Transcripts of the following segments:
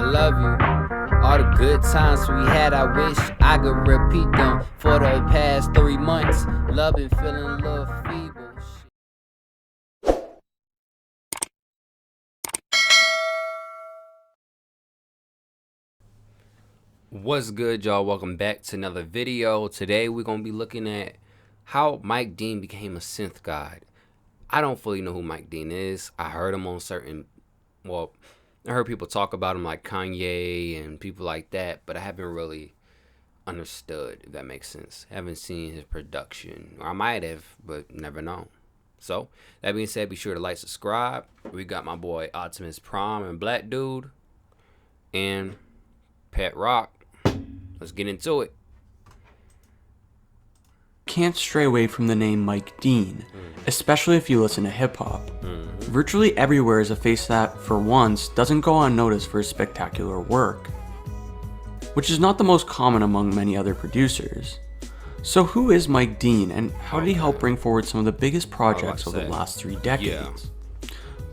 love you. All the good times we had, I wish I could repeat them for the past 3 months. Love and feeling a little feeble. What's good, y'all? Welcome back to another video. Today we're gonna be looking at how Mike Dean became a synth god. I don't fully know who Mike Dean is. I heard him on I heard people talk about him like Kanye and people like that, but I haven't really understood, if that makes sense. Haven't seen his production, or I might have, but never known. So that being said, be sure to like, subscribe. We got my boy Optimus Prime and Black Dude and Pet Rock. Let's get into it. Can't stray away from the name Mike Dean, especially if you listen to hip-hop. Virtually everywhere is a face that, for once, doesn't go unnoticed for his spectacular work, which is not the most common among many other producers. So who is Mike Dean, and how did he help bring forward some of the biggest projects over the last 3 decades?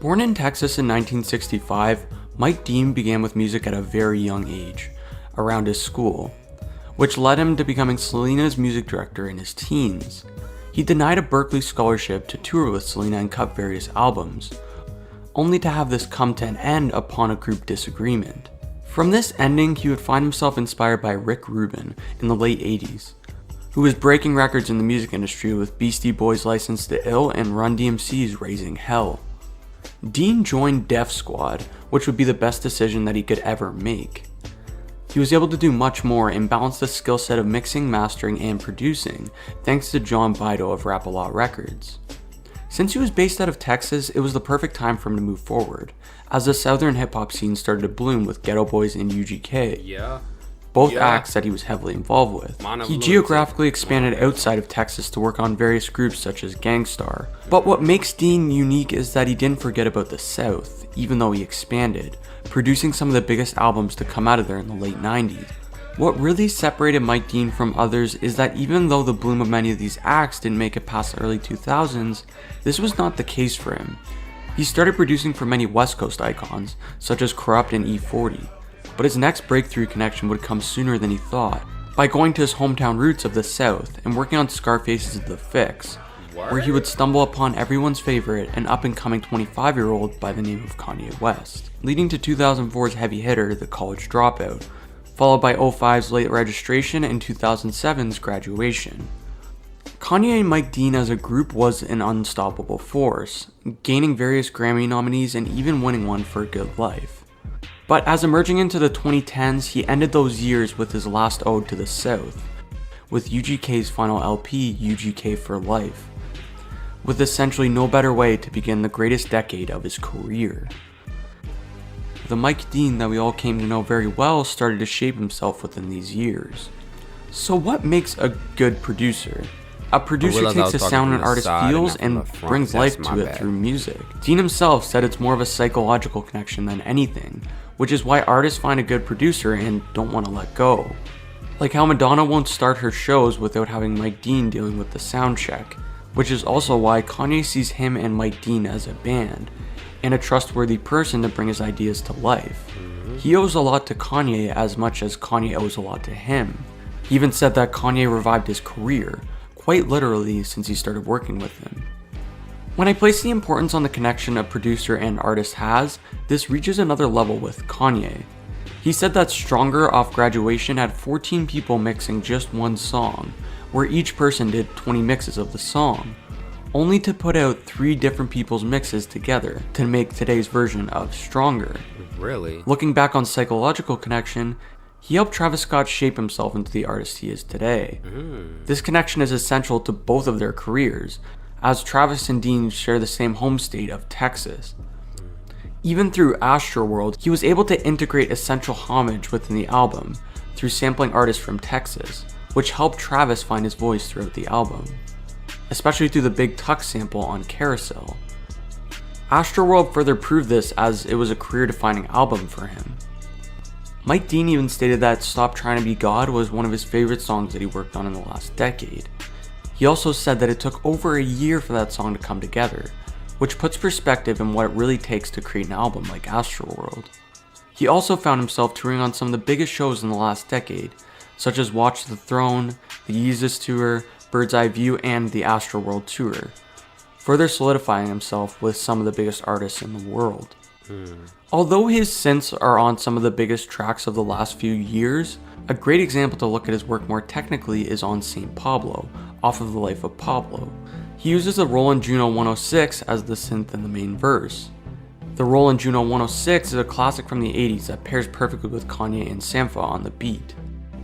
Born in Texas in 1965, Mike Dean began with music at a very young age, around his school, which led him to becoming Selena's music director in his teens. He denied a Berklee scholarship to tour with Selena and cut various albums, only to have this come to an end upon a group disagreement. From this ending, he would find himself inspired by Rick Rubin in the late 80s, who was breaking records in the music industry with Beastie Boys' License to Ill and Run DMC's Raising Hell. Dean joined Def Squad, which would be the best decision that he could ever make. He was able to do much more and balance the skill set of mixing, mastering, and producing, thanks to John Bido of Rap-A-Lot Records. Since he was based out of Texas, it was the perfect time for him to move forward, as the southern hip-hop scene started to bloom with Ghetto Boys and UGK, both acts that he was heavily involved with. He geographically expanded outside of Texas to work on various groups such as Gang Starr. But what makes Dean unique is that he didn't forget about the South, even though he expanded, producing some of the biggest albums to come out of there in the late 90s. What really separated Mike Dean from others is that even though the bloom of many of these acts didn't make it past the early 2000s, this was not the case for him. He started producing for many West Coast icons, such as Corrupt and E40, but his next breakthrough connection would come sooner than he thought, by going to his hometown roots of the South and working on Scarface's The Fix, where he would stumble upon everyone's favorite and up-and-coming 25-year-old by the name of Kanye West, leading to 2004's heavy hitter, The College Dropout, followed by 2005's Late Registration and 2007's Graduation. Kanye and Mike Dean as a group was an unstoppable force, gaining various Grammy nominees and even winning one for A Good Life. But as emerging into the 2010s, he ended those years with his last ode to the South, with UGK's final LP, UGK for Life, with essentially no better way to begin the greatest decade of his career. The Mike Dean that we all came to know very well started to shape himself within these years. So what makes a good producer? A producer takes a sound an artist feels and brings life to it through music. Dean himself said it's more of a psychological connection than anything, which is why artists find a good producer and don't want to let go. Like how Madonna won't start her shows without having Mike Dean dealing with the sound check, which is also why Kanye sees him and Mike Dean as a band, and a trustworthy person to bring his ideas to life. He owes a lot to Kanye as much as Kanye owes a lot to him. He even said that Kanye revived his career, quite literally, since he started working with him. When I place the importance on the connection a producer and artist has, this reaches another level with Kanye. He said that Stronger off Graduation had 14 people mixing just one song, where each person did 20 mixes of the song, only to put out 3 different people's mixes together to make today's version of Stronger. Really? Looking back on psychological connection, he helped Travis Scott shape himself into the artist he is today. This connection is essential to both of their careers, as Travis and Dean share the same home state of Texas. Even through Astroworld, he was able to integrate essential homage within the album through sampling artists from Texas, which helped Travis find his voice throughout the album, especially through the Big Tuck sample on Carousel. Astroworld further proved this, as it was a career-defining album for him. Mike Dean even stated that Stop Trying to Be God was one of his favorite songs that he worked on in the last decade. He also said that it took over a year for that song to come together, which puts perspective in what it really takes to create an album like Astroworld. He also found himself touring on some of the biggest shows in the last decade, such as Watch the Throne, the Yeezus Tour, Bird's Eye View, and the Astroworld Tour, further solidifying himself with some of the biggest artists in the world. Although his synths are on some of the biggest tracks of the last few years, a great example to look at his work more technically is on St. Pablo, off of The Life of Pablo. He uses the Roland Juno 106 as the synth in the main verse. The Roland Juno 106 is a classic from the 80s that pairs perfectly with Kanye and Sampha on the beat.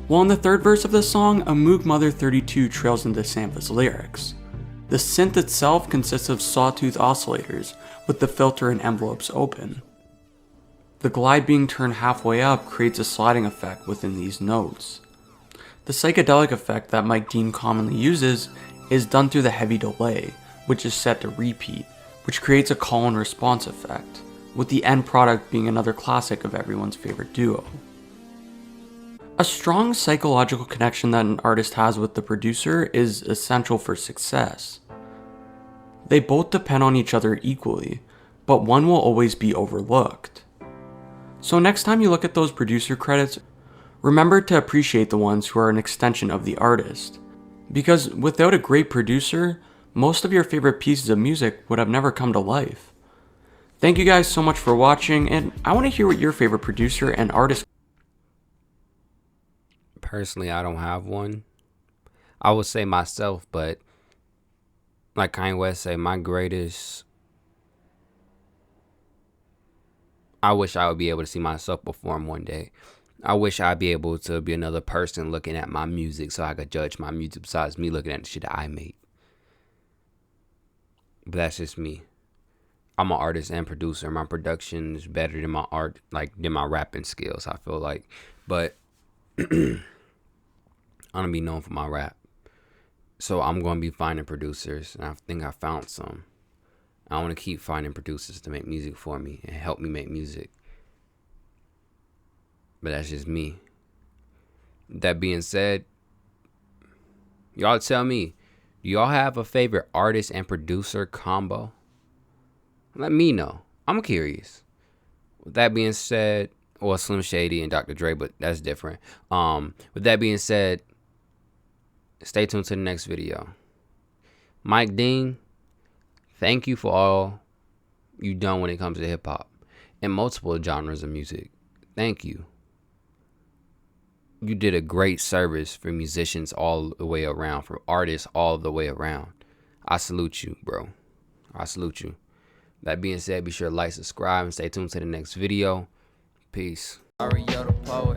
While in the third verse of the song, a Moog Mother 32 trails into Sampha's lyrics. The synth itself consists of sawtooth oscillators, with the filter and envelopes open. The glide being turned halfway up creates a sliding effect within these notes. The psychedelic effect that Mike Dean commonly uses is done through the heavy delay, which is set to repeat, which creates a call and response effect, with the end product being another classic of everyone's favorite duo. A strong psychological connection that an artist has with the producer is essential for success. They both depend on each other equally, but one will always be overlooked. So next time you look at those producer credits, remember to appreciate the ones who are an extension of the artist. Because without a great producer, most of your favorite pieces of music would have never come to life. Thank you guys so much for watching, and I want to hear what your favorite producer and artist. Personally, I don't have one. I would say myself, but like Kanye West say, my greatest. I wish I would be able to see myself perform one day. I wish I'd be able to be another person looking at my music so I could judge my music besides me looking at the shit that I made. But that's just me. I'm an artist and producer. My production is better than my art, than my rapping skills, I feel like. But I'm gonna be known for my rap. So I'm gonna be finding producers, and I think I found some. I want to keep finding producers to make music for me and help me make music. But that's just me. That being said, y'all tell me, do y'all have a favorite artist and producer combo? Let me know. I'm curious. With that being said, or Slim Shady and Dr. Dre, but that's different. With that being said, stay tuned to the next video. Mike Dean, thank you for all you've done when it comes to hip hop and multiple genres of music. Thank you. You did a great service for musicians all the way around, for artists all the way around. I salute you, bro. I salute you. That being said, be sure to like, subscribe, and stay tuned to the next video. Peace. Mario the poet.